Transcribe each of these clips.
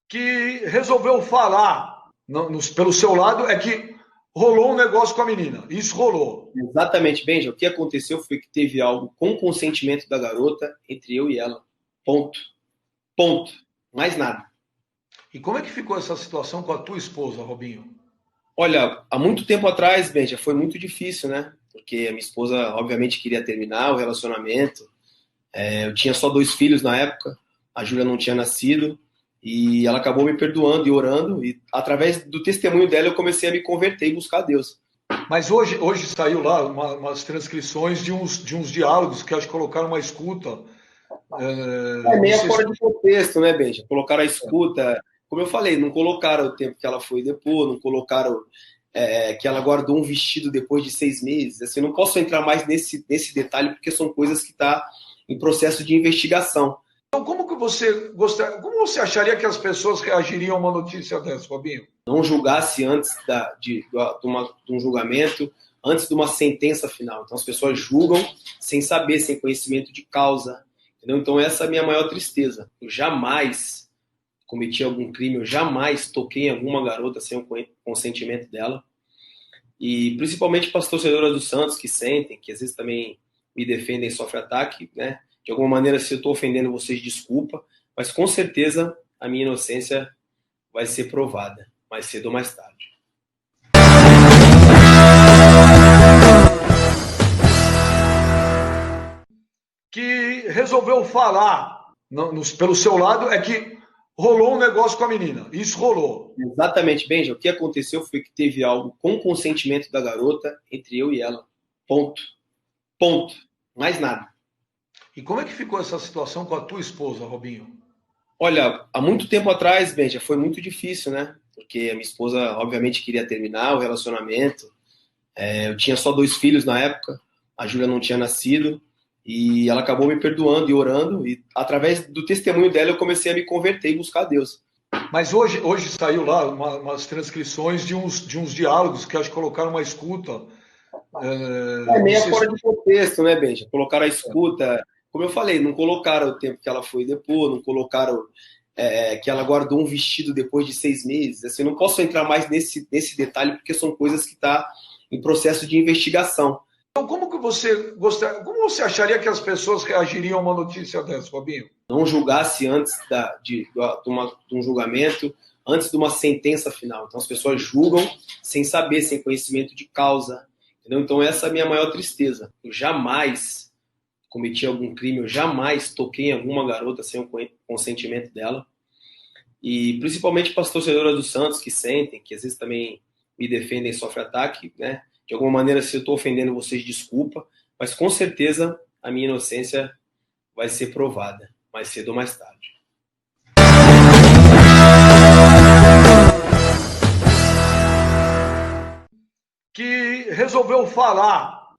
que resolveu falar pelo seu lado é que rolou um negócio com a menina. Isso rolou. Exatamente, Benja. O que aconteceu foi que teve algo com consentimento da garota entre eu e ela. Ponto. Ponto. Mais nada. E como é que ficou essa situação com a tua esposa, Robinho? Olha, há muito tempo atrás, Benja, foi muito difícil, né? Porque a minha esposa, obviamente, queria terminar o relacionamento. Eu tinha só 2 filhos na época, a Júlia não tinha nascido, e ela acabou me perdoando e orando, e através do testemunho dela eu comecei a me converter e buscar Deus. Mas hoje saiu lá umas transcrições de uns diálogos que acho que colocaram uma escuta. É Não meio sei se. fora de contexto, né, Benja? Colocaram a escuta, como eu falei, não colocaram o tempo que ela foi depois, não colocaram que ela guardou um vestido depois de 6 meses. Assim, eu não posso entrar mais nesse detalhe, porque são coisas que estão em processo de investigação. Então, como você acharia que as pessoas reagiriam a uma notícia dessa, Robinho? Não julgasse antes de um julgamento, antes de uma sentença final. Então as pessoas julgam sem saber, sem conhecimento de causa. Entendeu? Então essa é a minha maior tristeza. Eu jamais cometi algum crime, eu jamais toquei em alguma garota sem o consentimento dela. E principalmente para as torcedoras do Santos que sentem, que às vezes também me defendem e sofrem ataque, né? De alguma maneira, se eu estou ofendendo vocês, desculpa, mas com certeza a minha inocência vai ser provada, mais cedo ou mais tarde. Que resolveu falar pelo seu lado é que rolou um negócio com a menina. Isso rolou. Exatamente, Benja. O que aconteceu foi que teve algo com consentimento da garota entre eu e ela. Ponto. Ponto. Mais nada. E como é que ficou essa situação com a tua esposa, Robinho? Olha, há muito tempo atrás, Benja, foi muito difícil, né? Porque a minha esposa, obviamente, queria terminar o relacionamento. Eu tinha só 2 filhos na época, a Júlia não tinha nascido, e ela acabou me perdoando e orando, e através do testemunho dela eu comecei a me converter e buscar Deus. Mas hoje saiu lá umas transcrições de uns diálogos que acho que colocaram uma escuta. É Não meio sei se. fora de contexto, né, Benja? Colocaram a escuta, como eu falei, não colocaram o tempo que ela foi depois, não colocaram que ela guardou um vestido depois de 6 meses. Assim, eu não posso entrar mais nesse detalhe, porque são coisas que estão em processo de investigação. Então, como você acharia que as pessoas reagiriam a uma notícia dessa, Robinho? Não julgasse antes de um julgamento, antes de uma sentença final. Então as pessoas julgam sem saber, sem conhecimento de causa. Entendeu? Então essa é a minha maior tristeza. Eu jamais cometi algum crime, eu jamais toquei em alguma garota sem o consentimento dela. E principalmente para as torcedoras do Santos que sentem, que às vezes também me defendem e sofrem ataque, né? De alguma maneira, se eu estou ofendendo vocês, desculpa, mas com certeza a minha inocência vai ser provada, mais cedo ou mais tarde. Que resolveu falar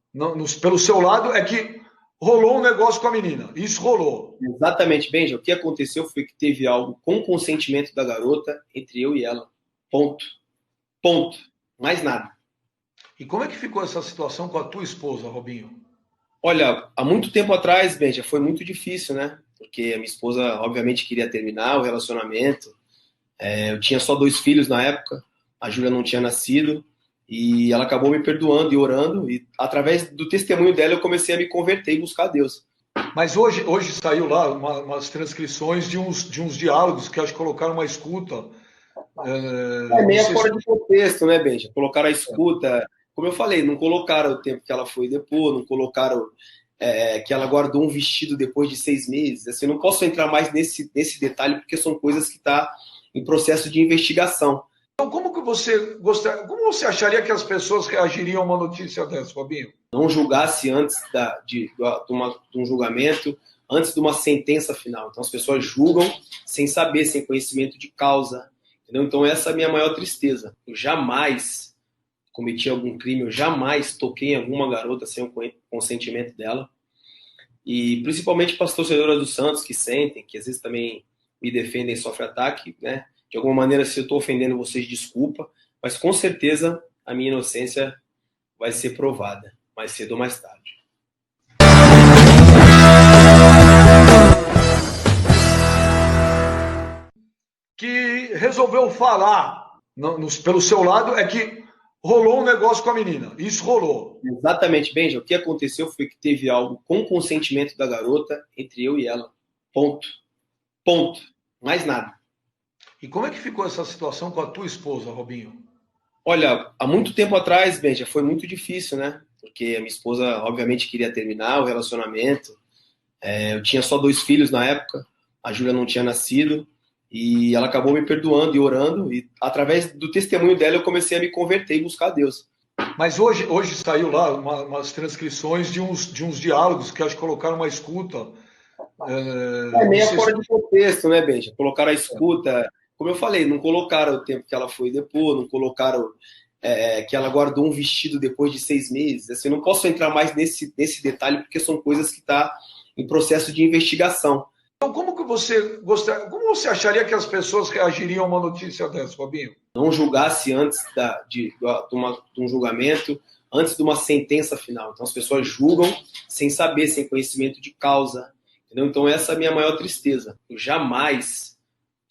pelo seu lado é que rolou um negócio com a menina. Isso rolou. Exatamente, Benja. O que aconteceu foi que teve algo com consentimento da garota entre eu e ela. Ponto. Ponto. Mais nada. E como é que ficou essa situação com a tua esposa, Robinho? Olha, há muito tempo atrás, Benja, foi muito difícil, né? Porque a minha esposa, obviamente, queria terminar o relacionamento. Eu tinha só 2 filhos na época, a Júlia não tinha nascido, e ela acabou me perdoando e orando, e através do testemunho dela eu comecei a me converter e buscar Deus. Mas hoje saiu lá umas transcrições de uns diálogos que acho que colocaram uma escuta. É Não meio sei se. fora de contexto, né, Benja? Colocaram a escuta, como eu falei, não colocaram o tempo que ela foi depois, não colocaram que ela guardou um vestido depois de 6 meses. Assim, eu não posso entrar mais nesse detalhe, porque são coisas que estão em processo de investigação. Então, como você acharia que as pessoas reagiriam a uma notícia dessa, Robinho? Não julgasse antes de um julgamento, antes de uma sentença final. Então as pessoas julgam sem saber, sem conhecimento de causa. Entendeu? Então essa é a minha maior tristeza. Eu jamais cometi algum crime, eu jamais toquei em alguma garota sem o consentimento dela. E principalmente para as torcedoras do Santos que sentem, que às vezes também me defendem e sofrem ataque, né? De alguma maneira, se eu estou ofendendo vocês, desculpa, mas com certeza a minha inocência vai ser provada, mais cedo ou mais tarde. que resolveu falar pelo seu lado é que rolou um negócio com a menina. Isso rolou. Exatamente, Benja. O que aconteceu foi que teve algo com consentimento da garota entre eu e ela. Ponto. Ponto. Mais nada. E como é que ficou essa situação com a tua esposa, Robinho? Olha, há muito tempo atrás, Benja, foi muito difícil, né? Porque a minha esposa, obviamente, queria terminar o relacionamento. Eu tinha só 2 filhos na época, a Júlia não tinha nascido, e ela acabou me perdoando e orando, e através do testemunho dela eu comecei a me converter e buscar Deus. Mas hoje saiu lá umas transcrições de uns diálogos que acho que colocaram uma escuta. Meio fora de contexto, né, Benja? Colocaram a escuta, como eu falei, não colocaram o tempo que ela foi depois, não colocaram que ela guardou um vestido depois de 6 meses. Assim, eu não posso entrar mais nesse detalhe, porque são coisas que estão em processo de investigação. Então, como você acharia que as pessoas reagiriam a uma notícia dessa, Robinho? Não julgasse antes de um julgamento, antes de uma sentença final. Então, as pessoas julgam sem saber, sem conhecimento de causa. Entendeu? Então, essa é a minha maior tristeza. Eu jamais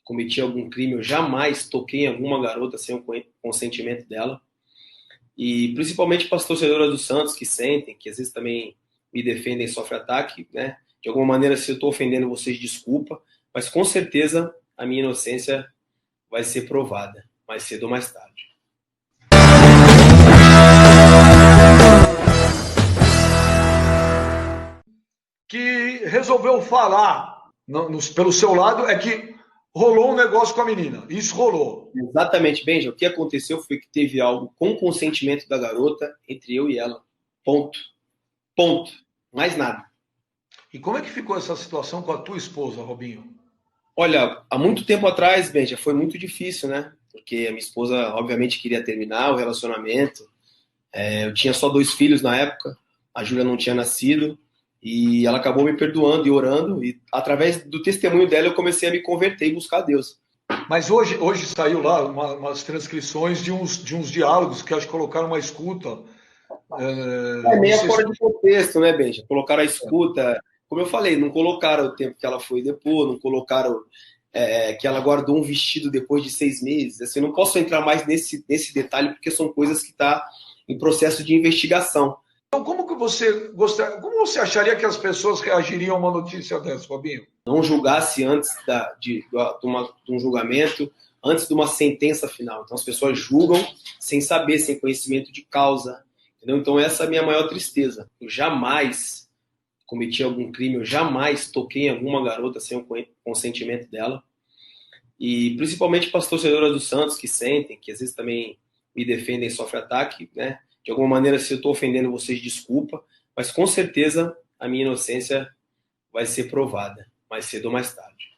cometi algum crime, eu jamais toquei em alguma garota sem o consentimento dela. E principalmente para as torcedoras do Santos que sentem, que às vezes também me defendem e sofrem ataque, né? De alguma maneira, se eu estou ofendendo vocês, desculpa, mas com certeza a minha inocência vai ser provada, mais cedo ou mais tarde. Que resolveu falar pelo seu lado é que rolou um negócio com a menina. Isso rolou. Exatamente, Benja. O que aconteceu foi que teve algo com consentimento da garota entre eu e ela. Ponto. Ponto. Mais nada. E como é que ficou essa situação com a tua esposa, Robinho? Olha, há muito tempo atrás, Benja, foi muito difícil, né? Porque a minha esposa, obviamente, queria terminar o relacionamento. Eu tinha só 2 filhos na época, a Júlia não tinha nascido, e ela acabou me perdoando e orando, e através do testemunho dela eu comecei a me converter e buscar Deus. Mas hoje saiu lá umas transcrições de uns diálogos que acho que colocaram uma escuta. Meio fora de contexto, né, Benja? Colocaram a escuta, como eu falei, não colocaram o tempo que ela foi depois, não colocaram que ela guardou um vestido depois de 6 meses. Assim, eu não posso entrar mais nesse detalhe, porque são coisas que estão em processo de investigação. Então, como você acharia que as pessoas reagiriam a uma notícia dessa, Robinho? Não julgasse antes de um julgamento, antes de uma sentença final. Então, as pessoas julgam sem saber, sem conhecimento de causa. Entendeu? Então, essa é a minha maior tristeza. Eu jamais cometi algum crime, eu jamais toquei em alguma garota sem o consentimento dela. E principalmente para as torcedoras do Santos que sentem, que às vezes também me defendem e sofrem ataque, né? De alguma maneira, se eu estou ofendendo vocês, desculpa, mas com certeza a minha inocência vai ser provada, mais cedo ou mais tarde.